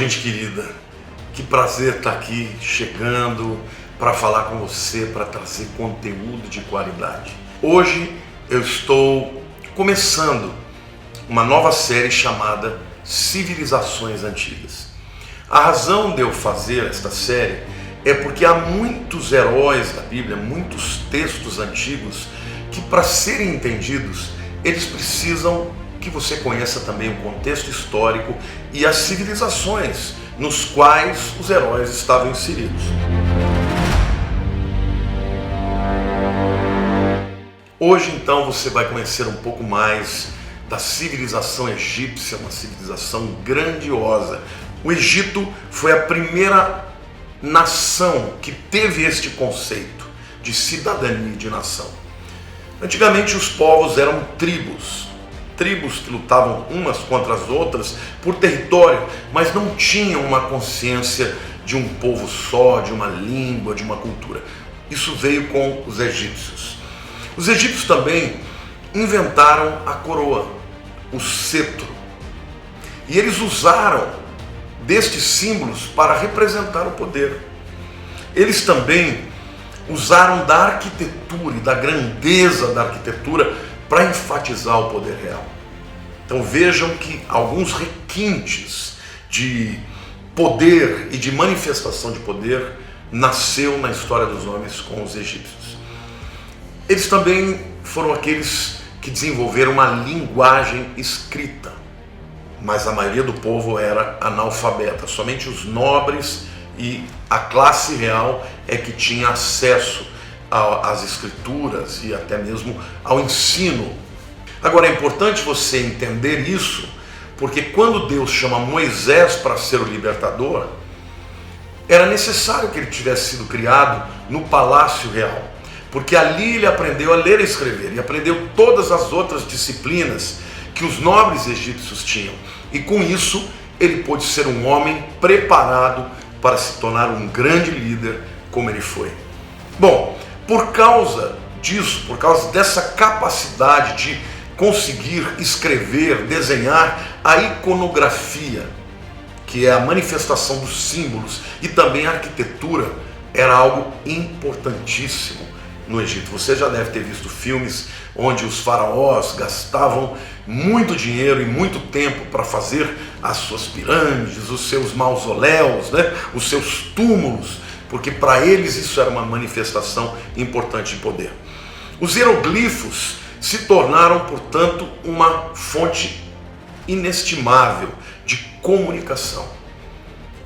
gente querida, que prazer estar aqui chegando para falar com você, para trazer conteúdo de qualidade. Hoje eu estou começando uma nova série chamada Civilizações Antigas. A razão de eu fazer esta série é porque há muitos heróis da Bíblia, muitos textos antigos que, para serem entendidos, eles precisam que você conheça também o contexto histórico e as civilizações nos quais os heróis estavam inseridos. Hoje, então, você vai conhecer um pouco mais da civilização egípcia, uma civilização grandiosa. O Egito foi a primeira nação que teve este conceito de cidadania e de nação. Antigamente os povos eram tribos que lutavam umas contra as outras por território, mas não tinham uma consciência de um povo só, de uma língua, de uma cultura. Isso veio com os egípcios. Os egípcios também inventaram a coroa, o cetro, e eles usaram destes símbolos para representar o poder. Eles também usaram da arquitetura e da grandeza da arquitetura para enfatizar o poder real. Então vejam que alguns requintes de poder e de manifestação de poder nasceu na história dos homens com os egípcios. Eles também foram aqueles que desenvolveram uma linguagem escrita, mas a maioria do povo era analfabeta. Somente os nobres e a classe real é que tinha acesso às escrituras e até mesmo ao ensino. Agora é importante você entender isso, porque quando Deus chama Moisés para ser o libertador, era necessário que ele tivesse sido criado no palácio real, porque ali ele aprendeu a ler e escrever, e aprendeu todas as outras disciplinas que os nobres egípcios tinham, e com isso ele pôde ser um homem preparado para se tornar um grande líder como ele foi. Bom, por causa disso, por causa dessa capacidade de conseguir escrever, desenhar, a iconografia, que é a manifestação dos símbolos, e também a arquitetura, era algo importantíssimo no Egito. Você já deve ter visto filmes onde os faraós gastavam muito dinheiro e muito tempo para fazer as suas pirâmides, os seus mausoléus, os seus túmulos, porque para eles isso era uma manifestação importante de poder. Os hieroglifos se tornaram, portanto, uma fonte inestimável de comunicação.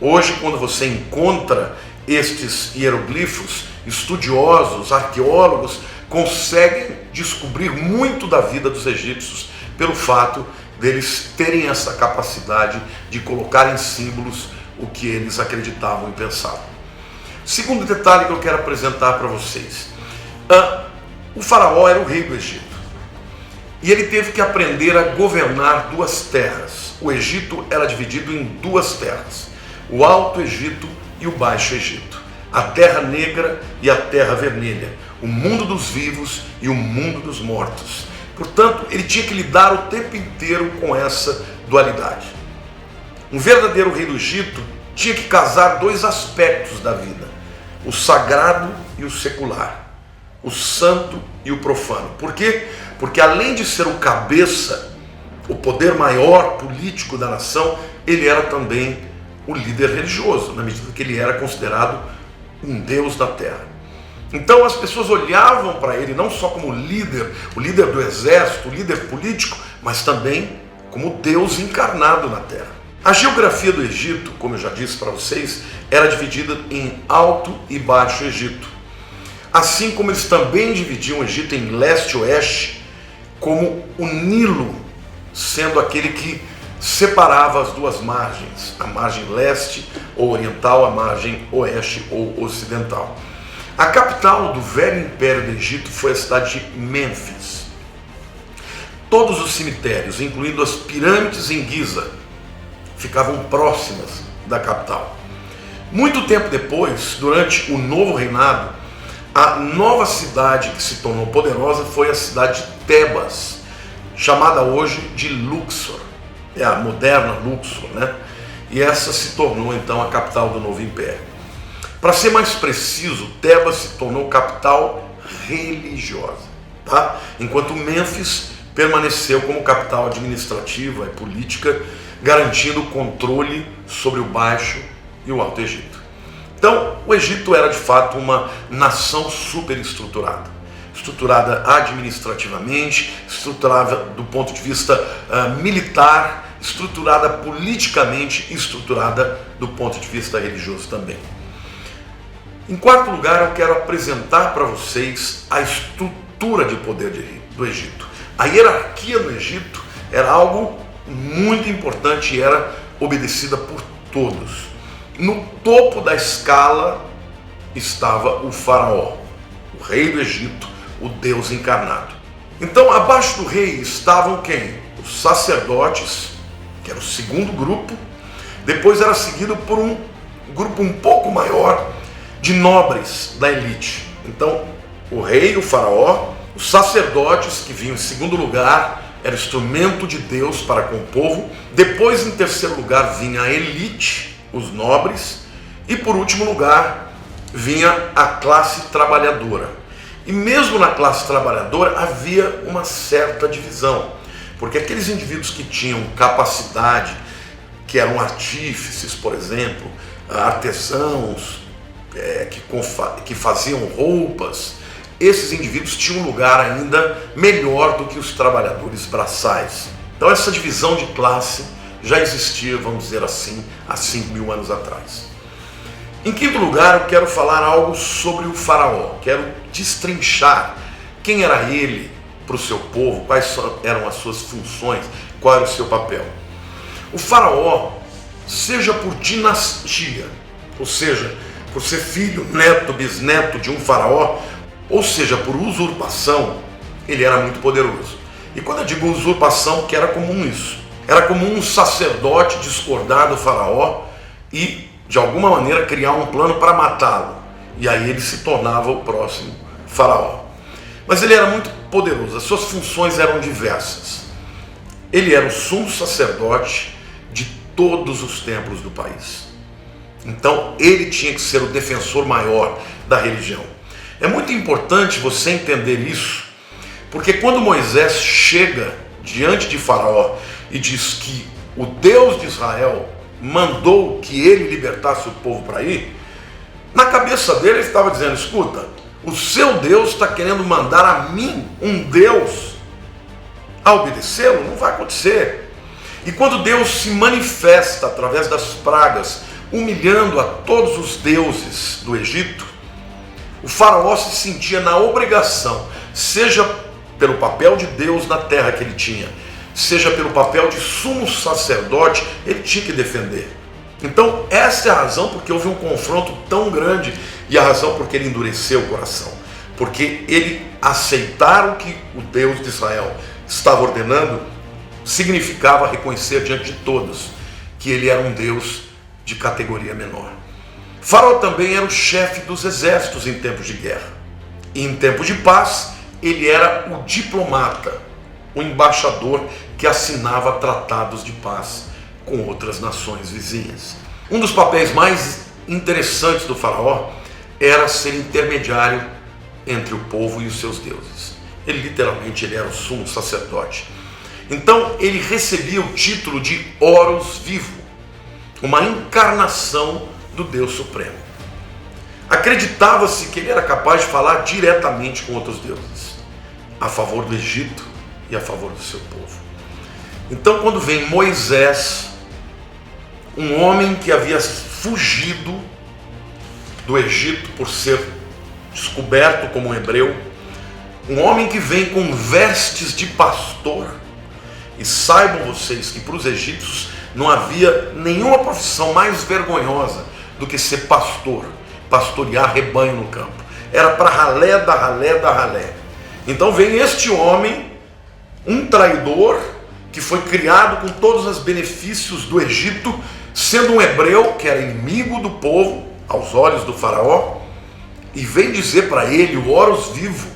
Hoje, quando você encontra estes hieroglifos, estudiosos, arqueólogos, conseguem descobrir muito da vida dos egípcios pelo fato deles terem essa capacidade de colocar em símbolos o que eles acreditavam e pensavam. Segundo detalhe que eu quero apresentar para vocês. O faraó era o rei do Egito. E ele teve que aprender a governar duas terras. O Egito era dividido em duas terras. O Alto Egito e o Baixo Egito. A Terra Negra e a Terra Vermelha. O mundo dos vivos e o mundo dos mortos. Portanto, ele tinha que lidar o tempo inteiro com essa dualidade. Um verdadeiro rei do Egito tinha que casar dois aspectos da vida: o sagrado e o secular, o santo e o profano. Por quê? Porque além de ser o cabeça, o poder maior político da nação, ele era também o líder religioso, na medida que ele era considerado um deus da terra. Então as pessoas olhavam para ele não só como líder, o líder do exército, o líder político, mas também como Deus encarnado na terra. A geografia do Egito, como eu já disse para vocês, era dividida em Alto e Baixo Egito. Assim como eles também dividiam o Egito em leste e oeste, como o Nilo sendo aquele que separava as duas margens, a margem leste ou oriental, a margem oeste ou ocidental. A capital do velho império do Egito foi a cidade de Mênfis. Todos os cemitérios, incluindo as pirâmides em Giza, ficavam próximas da capital. Muito tempo depois, durante o novo reinado, a nova cidade que se tornou poderosa foi a cidade de Tebas, chamada hoje de Luxor, é a moderna Luxor, e essa se tornou então a capital do novo império. Para ser mais preciso, Tebas se tornou capital religiosa, tá? Enquanto Mênfis permaneceu como capital administrativa e política, garantindo o controle sobre o Baixo e o Alto Egito. Então, o Egito era de fato uma nação superestruturada, estruturada administrativamente, estruturada do ponto de vista militar, estruturada politicamente e estruturada do ponto de vista religioso também. Em quarto lugar, eu quero apresentar para vocês a estrutura de poder do Egito. A hierarquia no Egito era algo muito importante e era obedecida por todos. No topo da escala estava o faraó, o rei do Egito, o Deus encarnado. Então, abaixo do rei estavam quem? Os sacerdotes, que era o segundo grupo. Depois era seguido por um grupo um pouco maior de nobres da elite. Então, o rei, o faraó, os sacerdotes, que vinham em segundo lugar, era instrumento de Deus para com o povo. Depois, em terceiro lugar, vinha a elite, os nobres. E por último lugar, vinha a classe trabalhadora. E mesmo na classe trabalhadora havia uma certa divisão, porque aqueles indivíduos que tinham capacidade, que eram artífices, por exemplo, artesãos, que faziam roupas, esses indivíduos tinham um lugar ainda melhor do que os trabalhadores braçais. Então essa divisão de classe já existia, vamos dizer assim, há 5.000 anos atrás. Em quinto lugar, eu quero falar algo sobre o faraó. Quero destrinchar quem era ele para o seu povo, quais eram as suas funções, qual era o seu papel. O faraó, seja por dinastia, ou seja, por ser filho, neto, bisneto de um faraó, ou seja, por usurpação, ele era muito poderoso. E quando eu digo usurpação, que era comum isso. Era comum um sacerdote discordar do faraó e, de alguma maneira, criar um plano para matá-lo. E aí ele se tornava o próximo faraó. Mas ele era muito poderoso, as suas funções eram diversas. Ele era o sumo sacerdote de todos os templos do país. Então ele tinha que ser o defensor maior da religião. É muito importante você entender isso, porque quando Moisés chega diante de Faraó e diz que o Deus de Israel mandou que ele libertasse o povo para ir, na cabeça dele ele estava dizendo: escuta, o seu Deus está querendo mandar a mim, um Deus, a obedecê-lo? Não vai acontecer. E quando Deus se manifesta através das pragas, humilhando a todos os deuses do Egito, o faraó se sentia na obrigação, seja pelo papel de Deus na terra que ele tinha, seja pelo papel de sumo sacerdote, ele tinha que defender. Então essa é a razão porque houve um confronto tão grande e a razão porque ele endureceu o coração, porque ele aceitar o que o Deus de Israel estava ordenando significava reconhecer diante de todos que ele era um Deus de categoria menor. Faraó também era o chefe dos exércitos em tempos de guerra. E em tempos de paz, ele era o diplomata, o embaixador que assinava tratados de paz com outras nações vizinhas. Um dos papéis mais interessantes do faraó era ser intermediário entre o povo e os seus deuses. Ele era o sumo sacerdote. Então ele recebia o título de Horus Vivo, uma encarnação do Deus Supremo. Acreditava-se que ele era capaz de falar diretamente com outros deuses, a favor do Egito e a favor do seu povo. Então, quando vem Moisés, um homem que havia fugido do Egito por ser descoberto como um hebreu, um homem que vem com vestes de pastor, e saibam vocês que para os egípcios não havia nenhuma profissão mais vergonhosa do que ser pastor, pastorear rebanho no campo. Era para ralé da ralé da ralé. Então vem este homem, um traidor, que foi criado com todos os benefícios do Egito, sendo um hebreu que era inimigo do povo, aos olhos do faraó, e vem dizer para ele, o Horus Vivo,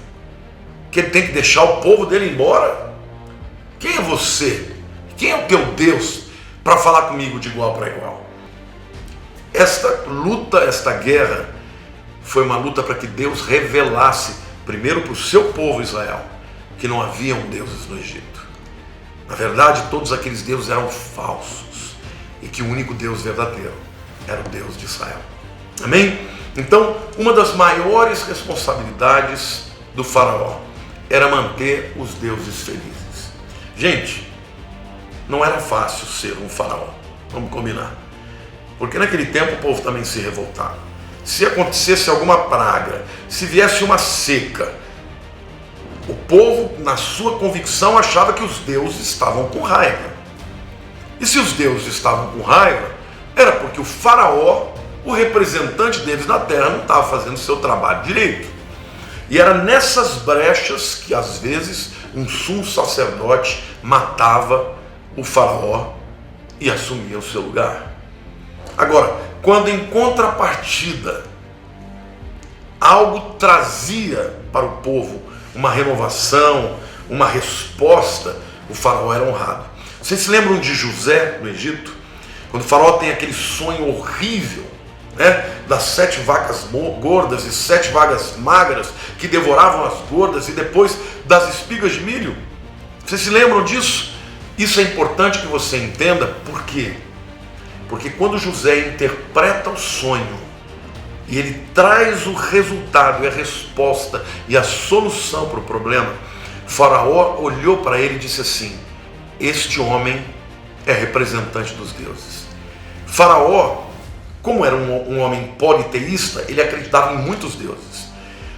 que ele tem que deixar o povo dele embora. Quem é você? Quem é o teu Deus para falar comigo de igual para igual? esta luta, esta guerra, foi uma luta para que Deus revelasse, primeiro para o seu povo Israel, que não haviam deuses no Egito. Na verdade, todos aqueles deuses eram falsos e que o único Deus verdadeiro era o Deus de Israel. Amém? Então, uma das maiores responsabilidades do faraó era manter os deuses felizes. Gente, não era fácil ser um faraó, vamos combinar. Porque naquele tempo o povo também se revoltava. Se acontecesse alguma praga, se viesse uma seca, o povo, na sua convicção, achava que os deuses estavam com raiva. E se os deuses estavam com raiva, era porque o faraó, o representante deles na terra, não estava fazendo o seu trabalho direito. E era nessas brechas que, às vezes, um sumo sacerdote matava o faraó e assumia o seu lugar. Agora, quando em contrapartida algo trazia para o povo uma renovação, uma resposta, o faraó era honrado. Vocês se lembram de José no Egito? Quando o faraó tem aquele sonho horrível, né, das 7 vacas gordas e 7 vacas magras que devoravam as gordas, e depois das espigas de milho. Vocês se lembram disso? Isso é importante que você entenda. Por quê? Porque quando José interpreta o sonho e ele traz o resultado e a resposta e a solução para o problema, o faraó olhou para ele e disse assim: este homem é representante dos deuses. Faraó, como era um homem politeísta, ele acreditava em muitos deuses.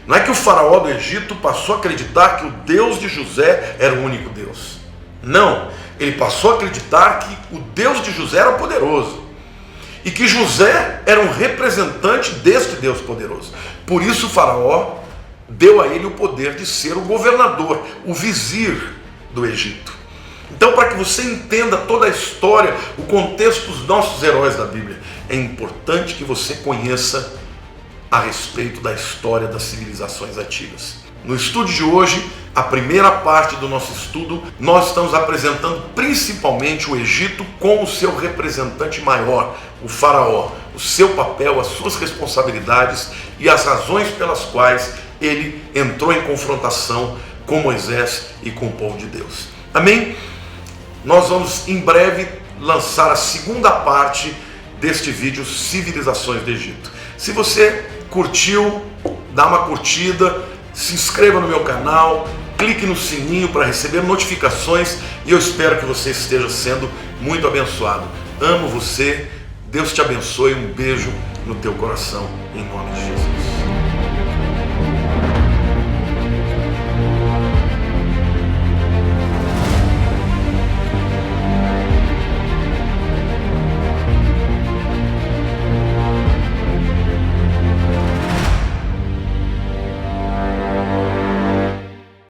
Não é que o faraó do Egito passou a acreditar que o Deus de José era o único Deus. Não, ele passou a acreditar que o Deus de José era poderoso e que José era um representante deste Deus poderoso. Por isso o faraó deu a ele o poder de ser o governador, o vizir do Egito. Então, para que você entenda toda a história, o contexto dos nossos heróis da Bíblia, é importante que você conheça a respeito da história das civilizações antigas. No estudo de hoje, a primeira parte do nosso estudo, nós estamos apresentando principalmente o Egito com o seu representante maior, o faraó, o seu papel, as suas responsabilidades e as razões pelas quais ele entrou em confrontação com Moisés e com o povo de Deus. Amém? Nós vamos em breve lançar a segunda parte deste vídeo, Civilizações do Egito. Se você curtiu, dá uma curtida, se inscreva no meu canal, clique no sininho para receber notificações e eu espero que você esteja sendo muito abençoado. Amo você, Deus te abençoe, um beijo no teu coração, em nome de Jesus.